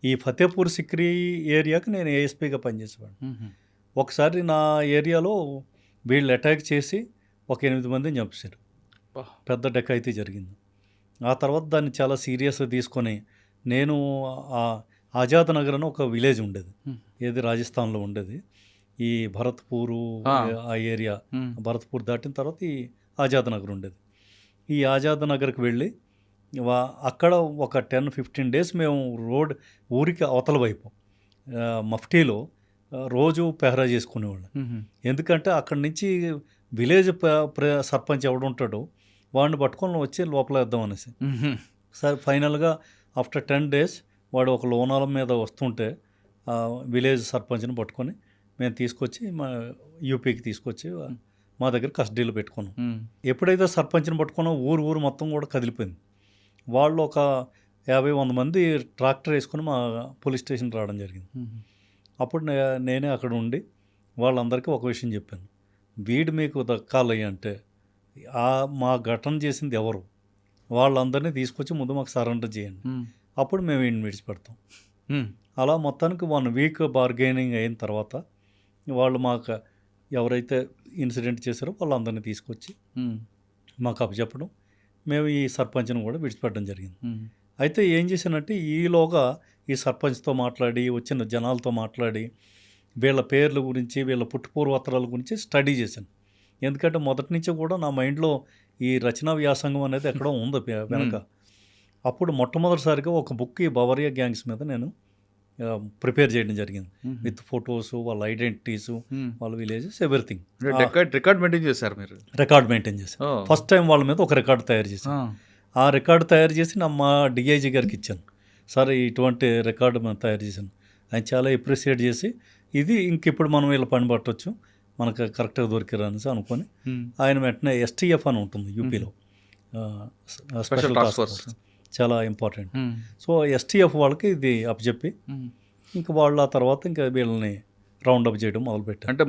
ఈ ఫతేపూర్ సిక్రీ ఏరియాకి నేను ఏఎస్పీగా పనిచేసేవాడిని. ఒకసారి నా ఏరియాలో వీళ్ళు అటాక్ చేసి ఒక 8 మందిని చంపేశారు. పెద్ద డకాయితీ జరిగింది. ఆ తర్వాత దాన్ని చాలా సీరియస్గా తీసుకొని నేను ఆజాద్ నగర్ అని ఒక విలేజ్ ఉండేది, ఏది రాజస్థాన్లో ఉండేది. ఈ భరత్పూరు ఆ ఏరియా, భరత్పూర్ దాటిన తర్వాత ఈ ఆజాద్ నగర్ ఉండేది. ఈ ఆజాద్ నగర్కి వెళ్ళి అక్కడ ఒక 10-15 డేస్ మేము ఊరికి అవతల వైపు మఫ్టీలో రోజు పెహరా చేసుకునేవాళ్ళం. ఎందుకంటే అక్కడి నుంచి విలేజ్ సర్పంచ్ ఎవడుంటాడో వాడిని పట్టుకొని వచ్చి లోపల వేద్దాం అనేసి. సరే ఫైనల్గా ఆఫ్టర్ 10 డేస్ వాడు ఒక లోనాల మీద వస్తుంటే విలేజ్ సర్పంచ్ని పట్టుకొని మేము తీసుకొచ్చి మా యూపీకి తీసుకొచ్చి మా దగ్గర కస్టడీలో పెట్టుకున్నాం. ఎప్పుడైతే సర్పంచ్ని పట్టుకున్నా ఊరు మొత్తం కూడా కదిలిపోయింది. వాళ్ళు ఒక 50-100 మంది ట్రాక్టర్ వేసుకొని మా పోలీస్ స్టేషన్ రావడం జరిగింది. అప్పుడు నేనే అక్కడ ఉండి వాళ్ళందరికీ ఒక విషయం చెప్పాను, వీడు మీకు దక్కాలి అంటే మా ఘటన చేసింది ఎవరు, వాళ్ళందరినీ తీసుకొచ్చి ముందు మాకు సరెండర్ చేయండి, అప్పుడు మేము వీడిని విడిచిపెడతాం. అలా మొత్తానికి 1 వీక్ బార్గెనింగ్ అయిన తర్వాత వాళ్ళు మాకు ఎవరైతే ఇన్సిడెంట్ చేశారో వాళ్ళందరినీ తీసుకొచ్చి మాకు అప్పచెప్పడం, మేము ఈ సర్పంచ్ని కూడా విడిచిపెట్టడం జరిగింది. అయితే ఏం చేశానంటే ఈలోగా ఈ సర్పంచ్తో మాట్లాడి వచ్చిన జనాలతో మాట్లాడి వీళ్ళ పేర్ల గురించి వీళ్ళ పుట్టుపూర్వోత్తరాల గురించి స్టడీ చేశాను. ఎందుకంటే మొదటి నుంచి కూడా నా మైండ్లో ఈ రచనా వ్యాసంగం అనేది ఎక్కడో ఉంది వెనక. అప్పుడు మొట్టమొదటిసారిగా ఒక బుక్ ఈ బవరియా గ్యాంగ్స్ మీద నేను ప్రిపేర్ చేయడం జరిగింది, విత్ ఫొటోస్, వాళ్ళ ఐడెంటిటీస్, వాళ్ళ విలేజెస్, ఎవ్రీథింగ్. రికార్డ్ మెయింటైన్ చేశారు మీరు? రికార్డ్ మెయింటైన్ చేశాను. ఫస్ట్ టైం వాళ్ళ మీద ఒక రికార్డు తయారు చేశాను. ఆ రికార్డు తయారు చేసి మా డిఐజీ గారికి ఇచ్చాను. సార్ ఇటువంటి రికార్డు మనం తయారు చేశాను. ఆయన చాలా అప్రిషియేట్ చేసి ఇది ఇంకెప్పుడు మనం వీళ్ళ పని పట్టవచ్చు, మనకు కరెక్ట్గా దొరికిరా అనేసి అనుకొని ఆయన వెంటనే STF అని ఉంటుంది యూపీలో, స్పెషల్ టాస్క్ ఫోర్స్, చాలా ఇంపార్టెంట్. సో STF వాళ్ళకి ఇది అప్పచెప్పి ఇంకా వాళ్ళు ఆ తర్వాత ఇంకా వీళ్ళని రౌండ్ అప్ చేయడం మొదలుపెట్టారు. అంటే